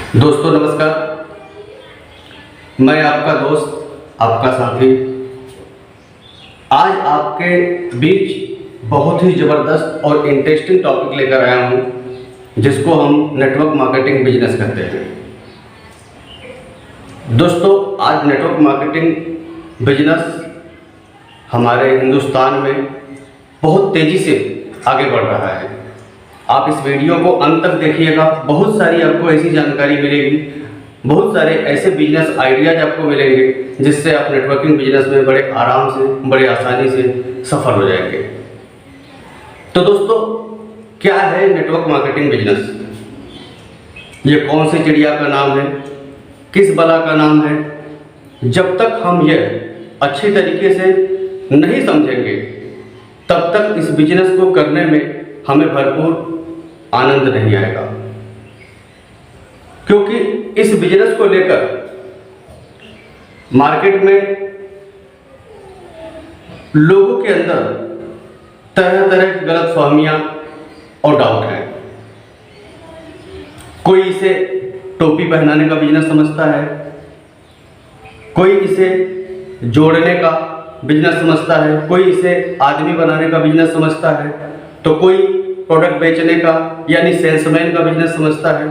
दोस्तों नमस्कार। मैं आपका दोस्त, आपका साथी आज आपके बीच बहुत ही ज़बरदस्त और इंटरेस्टिंग टॉपिक लेकर आया हूँ, जिसको हम नेटवर्क मार्केटिंग बिजनेस कहते हैं। दोस्तों, आज नेटवर्क मार्केटिंग बिजनेस हमारे हिंदुस्तान में बहुत तेज़ी से आगे बढ़ रहा है। आप इस वीडियो को अंत तक देखिएगा, बहुत सारी आपको ऐसी जानकारी मिलेगी, बहुत सारे ऐसे बिजनेस आइडियाज आपको मिलेंगे जिससे आप नेटवर्किंग बिजनेस में बड़े आराम से, बड़े आसानी से सफल हो जाएंगे। तो दोस्तों, क्या है नेटवर्क मार्केटिंग बिजनेस? ये कौन सी चिड़िया का नाम है, किस बला का नाम है? जब तक हम ये अच्छी तरीके से नहीं समझेंगे तब तक इस बिजनेस को करने में हमें भरपूर आनंद नहीं आएगा, क्योंकि इस बिजनेस को लेकर मार्केट में लोगों के अंदर तरह तरह की गलतफहमियां और डाउट हैं। कोई इसे टोपी पहनाने का बिजनेस समझता है, कोई इसे जोड़ने का बिजनेस समझता है, कोई इसे आदमी बनाने का बिजनेस समझता है, तो कोई प्रोडक्ट बेचने का यानी सेल्समैन का बिजनेस समझता है।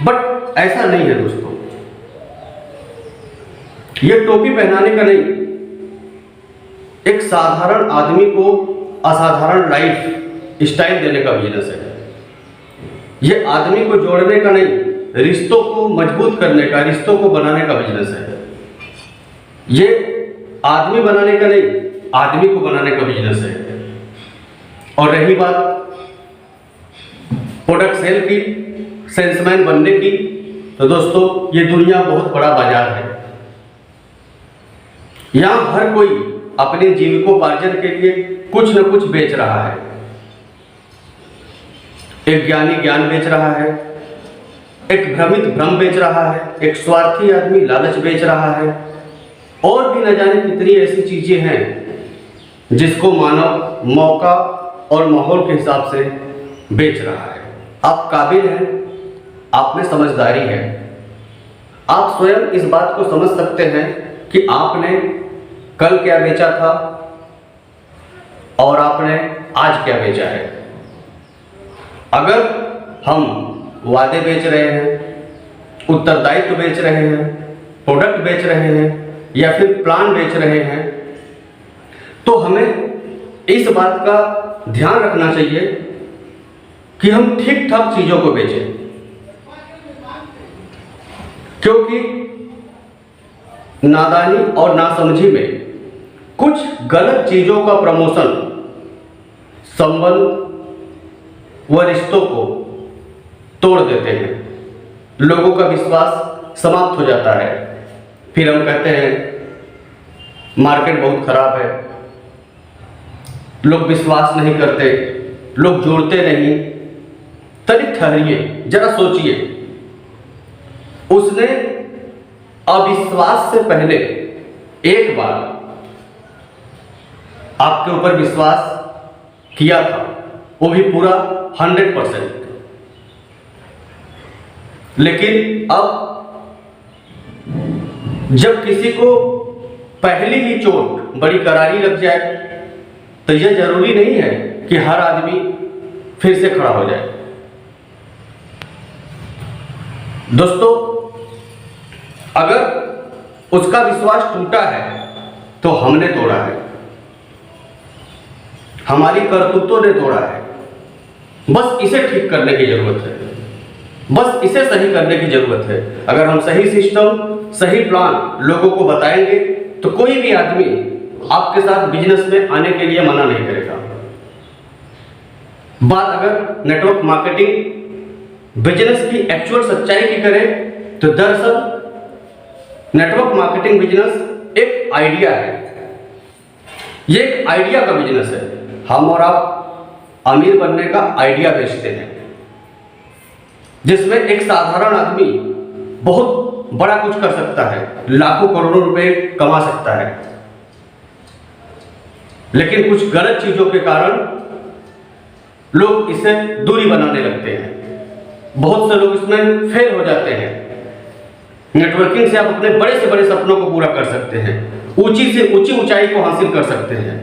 बट ऐसा नहीं है दोस्तों, ये टोपी पहनाने का नहीं, एक साधारण आदमी को असाधारण लाइफ स्टाइल देने का बिजनेस है। ये आदमी को जोड़ने का नहीं, रिश्तों को मजबूत करने का, रिश्तों को बनाने का बिजनेस है। ये आदमी बनाने का नहीं, आदमी को बनाने का बिजनेस है। और रही बात प्रोडक्ट सेल की, सेल्समैन बनने की, तो दोस्तों ये दुनिया बहुत बड़ा बाजार है। यहां हर कोई अपने जीविकोपार्जन के लिए कुछ न कुछ बेच रहा है। एक ज्ञानी ज्ञान बेच रहा है, एक भ्रमित भ्रम बेच रहा है, एक स्वार्थी आदमी लालच बेच रहा है, और भी न जाने कितनी ऐसी चीजें हैं जिसको मानव मौका और माहौल के हिसाब से बेच रहा है। आप काबिल हैं, आप में समझदारी है, आप स्वयं इस बात को समझ सकते हैं कि आपने कल क्या बेचा था और आपने आज क्या बेचा है। अगर हम वादे बेच रहे हैं, उत्तरदायित्व बेच रहे हैं, प्रोडक्ट बेच रहे हैं या फिर प्लान बेच रहे हैं, तो हमें इस बात का ध्यान रखना चाहिए कि हम ठीक ठाक चीजों को बेचें, क्योंकि नादानी और नासमझी में कुछ गलत चीजों का प्रमोशन संबंध व रिश्तों को तोड़ देते हैं। लोगों का विश्वास समाप्त हो जाता है। फिर हम कहते हैं मार्केट बहुत खराब है, लोग विश्वास नहीं करते, लोग जुड़ते नहीं। तनिक ठहरिए, जरा सोचिए, उसने अविश्वास से पहले एक बार आपके ऊपर विश्वास किया था, वो भी पूरा 100%। लेकिन अब जब किसी को पहली ही चोट बड़ी करारी लग जाए तो यह जरूरी नहीं है कि हर आदमी फिर से खड़ा हो जाए। दोस्तों, अगर उसका विश्वास टूटा है तो हमने तोड़ा है, हमारी करतूतों ने तोड़ा है। बस इसे ठीक करने की जरूरत है, बस इसे सही करने की जरूरत है। अगर हम सही सिस्टम, सही प्लान लोगों को बताएंगे तो कोई भी आदमी आपके साथ बिजनेस में आने के लिए मना नहीं करेगा। बात अगर नेटवर्क मार्केटिंग बिजनेस की एक्चुअल सच्चाई की करें तो दरअसल नेटवर्क मार्केटिंग बिजनेस एक आइडिया है। ये एक आइडिया का बिजनेस है। हम और आप अमीर बनने का आइडिया बेचते हैं, जिसमें एक साधारण आदमी बहुत बड़ा कुछ कर सकता है, लाखों करोड़ों रुपए कमा सकता है। लेकिन कुछ गलत चीजों के कारण लोग इससे दूरी बनाने लगते हैं। बहुत से लोग इसमें फेल हो जाते हैं। नेटवर्किंग से आप अपने बड़े से बड़े सपनों को पूरा कर सकते हैं, ऊंची से ऊंची ऊंचाई को हासिल कर सकते हैं।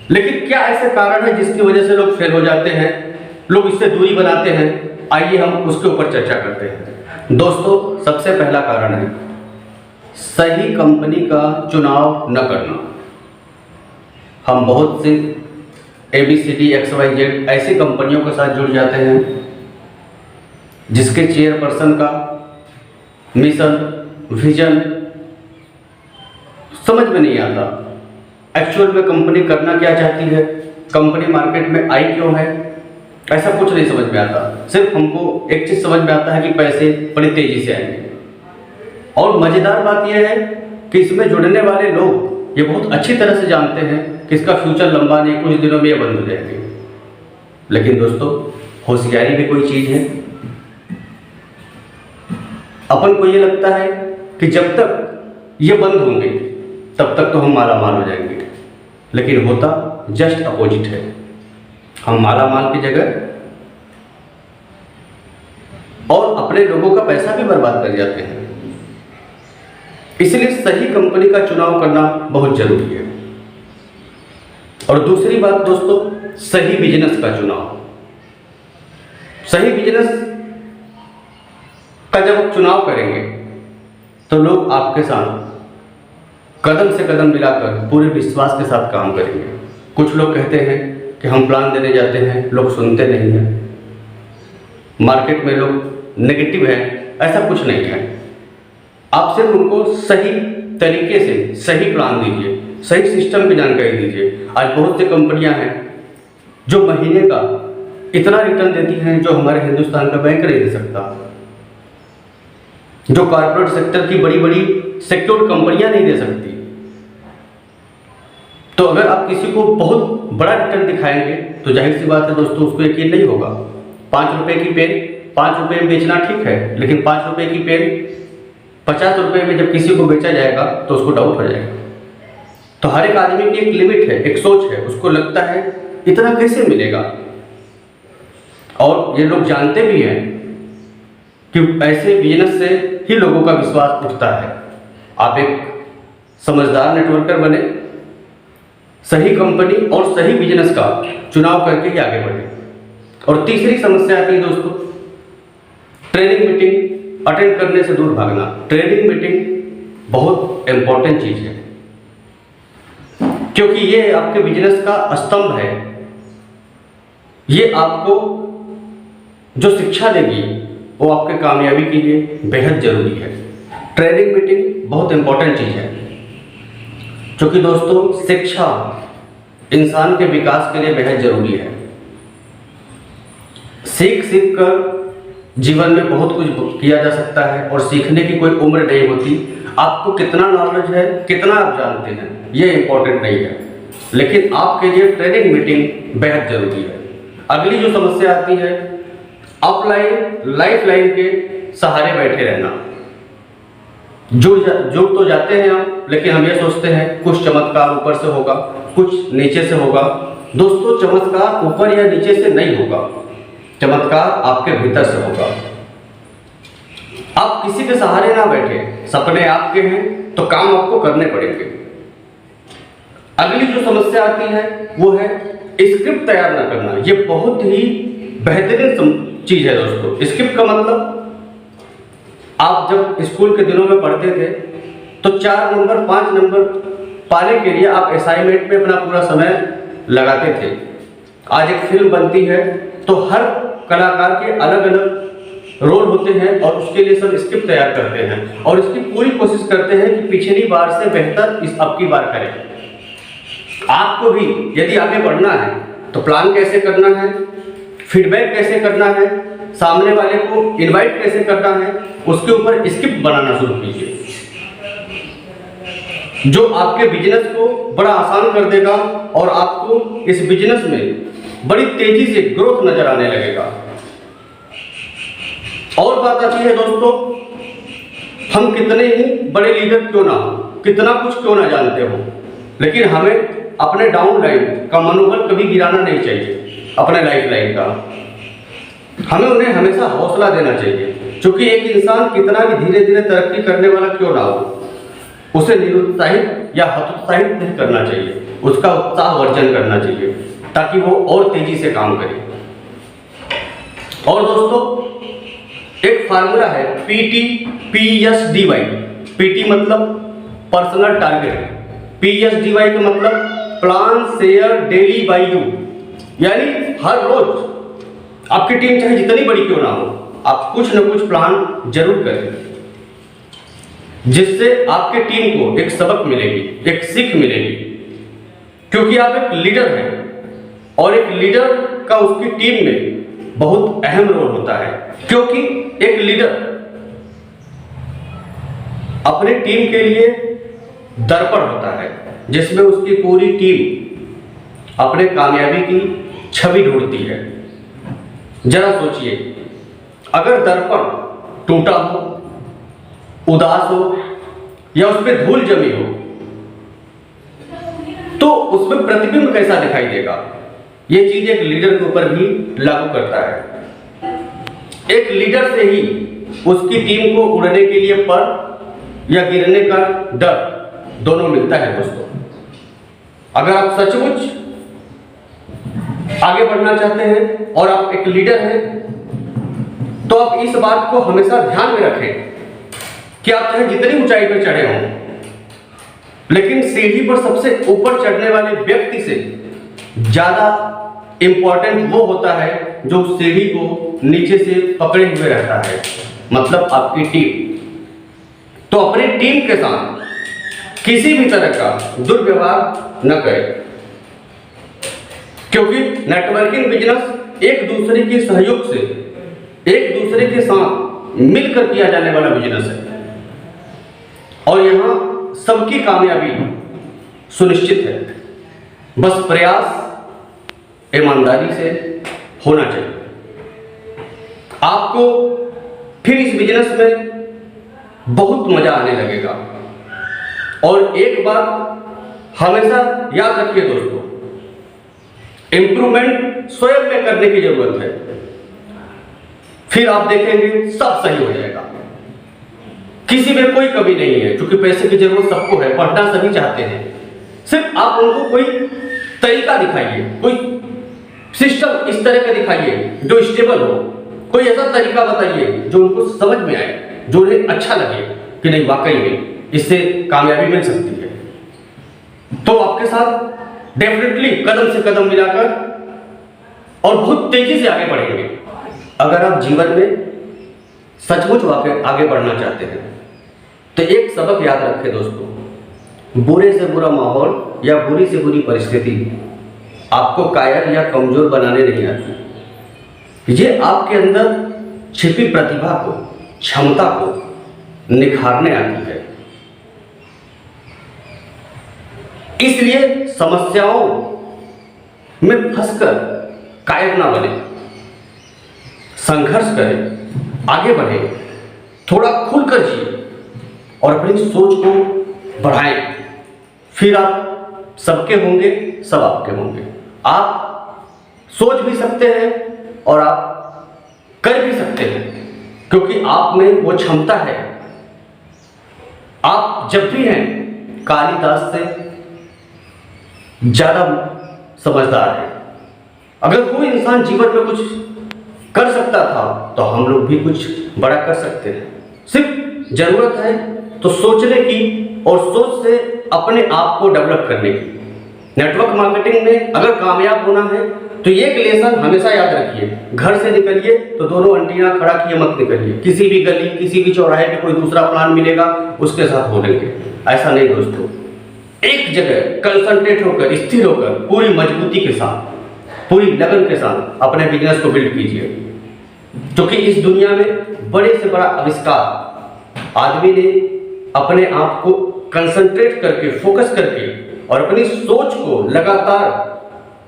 लेकिन क्या ऐसे कारण है जिसकी वजह से लोग फेल हो जाते हैं, लोग इससे दूरी बनाते हैं? आइए हम उसके ऊपर चर्चा करते हैं। दोस्तों, सबसे पहला कारण है सही कंपनी का चुनाव न करना। हम बहुत से ABCD XYZ ऐसी कंपनियों के साथ जुड़ जाते हैं जिसके चेयरपर्सन का मिशन, विजन समझ में नहीं आता। एक्चुअल में कंपनी करना क्या चाहती है, कंपनी मार्केट में आई क्यों है, ऐसा कुछ नहीं समझ में आता। सिर्फ हमको एक चीज़ समझ में आता है कि पैसे बड़ी तेजी से आएंगे। और मज़ेदार बात यह है कि इसमें जुड़ने वाले लोग ये बहुत अच्छी तरह से जानते हैं कि इसका फ्यूचर लंबा नहीं, कुछ दिनों में ये बंद हो जाएंगे। लेकिन दोस्तों, होशियारी भी कोई चीज़ है। अपन को ये लगता है कि जब तक ये बंद होंगे तब तक तो हम माला माल हो जाएंगे, लेकिन होता जस्ट अपोजिट है। हम माला माल की जगह और अपने लोगों का पैसा भी बर्बाद कर जाते हैं। इसलिए सही कंपनी का चुनाव करना बहुत जरूरी है। और दूसरी बात दोस्तों, सही बिजनेस का चुनाव। सही बिजनेस का जब आप चुनाव करेंगे तो लोग आपके साथ कदम से कदम मिलाकर पूरे विश्वास के साथ काम करेंगे। कुछ लोग कहते हैं कि हम प्लान देने जाते हैं, लोग सुनते नहीं हैं, मार्केट में लोग नेगेटिव हैं। ऐसा कुछ नहीं है। आप सिर्फ उनको सही तरीके से सही प्लान दीजिए, सही सिस्टम की जानकारी दीजिए। आज बहुत सी कंपनियां हैं जो महीने का इतना रिटर्न देती हैं जो हमारे हिंदुस्तान का बैंक नहीं दे सकता, जो कॉर्पोरेट सेक्टर की बड़ी बड़ी सिक्योर्ड कंपनियां नहीं दे सकती। तो अगर आप किसी को बहुत बड़ा रिटर्न दिखाएंगे तो जाहिर सी बात है दोस्तों, उसको यकीन नहीं होगा। 5 रुपए की पेन 5 रुपए में बेचना ठीक है, लेकिन 5 रुपए की पेन 50 रुपए में जब किसी को बेचा जाएगा तो उसको डाउट हो जाएगा। तो हर एक आदमी की एक लिमिट है, एक सोच है। उसको लगता है इतना कैसे मिलेगा। और ये लोग जानते भी हैं कि ऐसे बिजनेस से ही लोगों का विश्वास उठता है। आप एक समझदार नेटवर्कर बने, सही कंपनी और सही बिजनेस का चुनाव करके ही आगे बढ़े। और तीसरी समस्या आती है दोस्तों, ट्रेनिंग मीटिंग अटेंड करने से दूर भागना। ट्रेनिंग मीटिंग बहुत इंपॉर्टेंट चीज है, क्योंकि ये आपके बिजनेस का स्तंभ है। ये आपको जो शिक्षा देगी वो आपके कामयाबी के लिए बेहद जरूरी है। ट्रेनिंग मीटिंग बहुत इंपॉर्टेंट चीज है, क्योंकि दोस्तों शिक्षा इंसान के विकास के लिए बेहद जरूरी है। सीख सीख कर जीवन में बहुत कुछ किया जा सकता है और सीखने की कोई उम्र नहीं होती। आपको कितना नॉलेज है, कितना आप जानते हैं, ये इंपॉर्टेंट नहीं है, लेकिन आपके लिए ट्रेनिंग मीटिंग बेहद जरूरी है। अगली जो समस्या आती है, अपलाइन लाइफ लाइन के सहारे बैठे रहना। जुड़ तो जाते हैं हम, लेकिन हम ये सोचते हैं कुछ चमत्कार ऊपर से होगा, कुछ नीचे से होगा। दोस्तों, चमत्कार ऊपर या नीचे से नहीं होगा, चमत्कार आपके भीतर से होगा। आप किसी के सहारे ना बैठे, सपने आपके हैं तो काम आपको करने पड़ेंगे। अगली जो समस्या आती है वो है स्क्रिप्ट तैयार ना करना। ये बहुत ही बेहतरीन चीज है दोस्तों। स्क्रिप्ट का मतलब, आप जब स्कूल के दिनों में पढ़ते थे तो 4 नंबर 5 नंबर पाने के लिए आप असाइनमेंट पे अपना पूरा समय लगाते थे। आज एक फिल्म बनती है तो हर कलाकार के अलग अलग रोल होते हैं और उसके लिए सब स्क्रिप्ट तैयार करते हैं और इसकी पूरी कोशिश करते हैं कि पिछली बार से बेहतर इस अब की बार करें। आपको भी यदि आगे बढ़ना है तो प्लान कैसे करना है, फीडबैक कैसे करना है, सामने वाले को इनवाइट कैसे करना है, उसके ऊपर स्क्रिप्ट बनाना शुरू कीजिए, जो आपके बिजनेस को बड़ा आसान कर देगा और आपको इस बिजनेस में बड़ी तेजी से ग्रोथ नजर आने लगेगा। और बात आती है दोस्तों, हम कितने ही बड़े लीडर क्यों ना हो, कितना कुछ क्यों ना जानते हो, लेकिन हमें अपने डाउन लाइन का मनोबल कभी गिराना नहीं चाहिए, अपने लाइफ लाइन का। हमें उन्हें हमेशा हौसला देना चाहिए, क्योंकि एक इंसान कितना भी धीरे धीरे तरक्की करने वाला क्यों ना हो, उसे निरुत्साहित या हतोत्साहित नहीं करना चाहिए, उसका उत्साह वर्धन करना चाहिए ताकि वो और तेजी से काम करे। और दोस्तों, एक फार्मूला है PTPSDY। PT मतलब पर्सनल टारगेट, PSDY का मतलब plan share daily by you, यानी हर रोज आपकी टीम चाहे जितनी बड़ी क्यों ना हो, आप कुछ न कुछ प्लान जरूर करें, जिससे आपके टीम को एक सबक मिलेगी, एक सीख मिलेगी। क्योंकि आप एक लीडर हैं और एक लीडर का उसकी टीम में बहुत अहम रोल होता है, क्योंकि एक लीडर अपने टीम के लिए दर्पण होता है, जिसमें उसकी पूरी टीम अपने कामयाबी की छवि ढूंढती है। जरा सोचिए, अगर दर्पण टूटा हो, उदास हो या उसमें धूल जमी हो, तो उसमें प्रतिबिंब कैसा दिखाई देगा? यह चीज एक लीडर के ऊपर भी लागू करता है। एक लीडर से ही उसकी टीम को उड़ने के लिए पर या गिरने का डर दोनों मिलता है। दोस्तों, अगर आप सचमुच आगे बढ़ना चाहते हैं और आप एक लीडर हैं, तो आप इस बात को हमेशा ध्यान में रखें कि आप चाहे जितनी ऊंचाई पर चढ़े हों, लेकिन सीढ़ी पर सबसे ऊपर चढ़ने वाले व्यक्ति से ज्यादा इंपॉर्टेंट वो होता है जो सीढ़ी को नीचे से पकड़े हुए रहता है, मतलब आपकी टीम। तो अपनी टीम के साथ किसी भी तरह का दुर्व्यवहार न करें, क्योंकि नेटवर्किंग बिजनेस एक दूसरे के सहयोग से, एक दूसरे के साथ मिलकर किया जाने वाला बिजनेस है और यहां सबकी कामयाबी सुनिश्चित है। बस प्रयास ईमानदारी से होना चाहिए। आपको फिर इस बिजनेस में बहुत मजा आने लगेगा। और एक बात हमेशा याद रखिए दोस्तों, इंप्रूवमेंट स्वयं में करने की जरूरत है, फिर आप देखेंगे सब सही हो जाएगा। किसी में कोई कमी नहीं है, क्योंकि पैसे की जरूरत सबको है, पढ़ना सभी चाहते हैं। सिर्फ आप उनको कोई तरीका दिखाइए, कोई सिस्टम इस तरह का दिखाइए जो स्टेबल हो, कोई ऐसा तरीका बताइए जो उनको समझ में आए, जो उन्हें अच्छा लगे कि नहीं वाकई में इससे कामयाबी मिल सकती है। तो आपके साथ डेफिनेटली कदम से कदम मिलाकर और बहुत तेजी से आगे बढ़ेंगे। अगर आप जीवन में सचमुच आगे बढ़ना चाहते हैं तो एक सबक याद रखें दोस्तों, बुरे से बुरा माहौल या बुरी से बुरी परिस्थिति आपको कायर या कमजोर बनाने नहीं आती। ये आपके अंदर छिपी प्रतिभा को, क्षमता को निखारने आती है। इसलिए समस्याओं में फंसकर कायर ना बने, संघर्ष करें, आगे बढ़ें, थोड़ा खुलकर जिए और अपनी सोच को बढ़ाएं। फिर आप सबके होंगे, सब आपके होंगे। आप सोच भी सकते हैं और आप कर भी सकते हैं, क्योंकि आप में वो क्षमता है। आप जब भी हैं कालिदास से ज्यादा समझदार है। अगर कोई इंसान जीवन में कुछ कर सकता था तो हम लोग भी कुछ बड़ा कर सकते हैं। सिर्फ जरूरत है तो सोचने की और सोच से अपने आप को डेवलप करने की। नेटवर्क मार्केटिंग में अगर कामयाब होना है तो एक लेसन हमेशा याद रखिए, घर से निकलिए तो दोनों एंटीना खड़ा किए मत निकलिए। किसी भी गली, किसी भी चौराहे पे कोई दूसरा प्लान मिलेगा उसके साथ हो लेंगे, ऐसा नहीं दोस्तों। एक जगह कंसंट्रेट होकर, स्थिर होकर, पूरी मजबूती के साथ, पूरी लगन के साथ अपने बिजनेस को बिल्ड कीजिए, क्योंकि इस दुनिया में बड़े से बड़ा आविष्कार आदमी ने अपने आप को कंसंट्रेट करके, फोकस करके और अपनी सोच को लगातार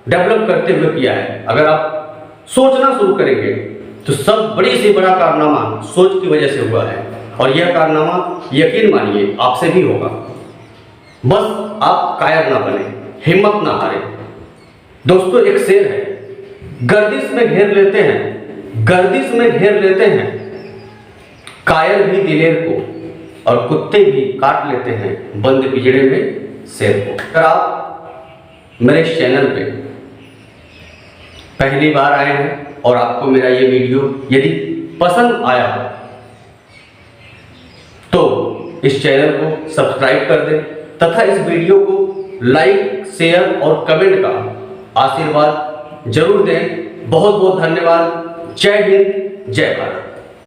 डेवलप करते हुए किया है। अगर आप सोचना शुरू करेंगे तो सब बड़ी से बड़ा कारनामा सोच की वजह से हुआ है, और यह कारनामा यकीन मानिए आपसे भी होगा। बस आप कायर ना बने, हिम्मत ना हारें। दोस्तों, एक शेर है, गर्दिश में घेर लेते हैं गर्दिश में घेर लेते हैं, कायल भी दिलेर को, और कुत्ते भी काट लेते हैं बंद पिंजरे में शेर को। अगर आप मेरे चैनल पे पहली बार आए हैं और आपको मेरा ये वीडियो यदि पसंद आया हो तो इस चैनल को सब्सक्राइब कर दें तथा इस वीडियो को लाइक, शेयर और कमेंट का आशीर्वाद जरूर दें। बहुत बहुत धन्यवाद। जय हिंद, जय भारत।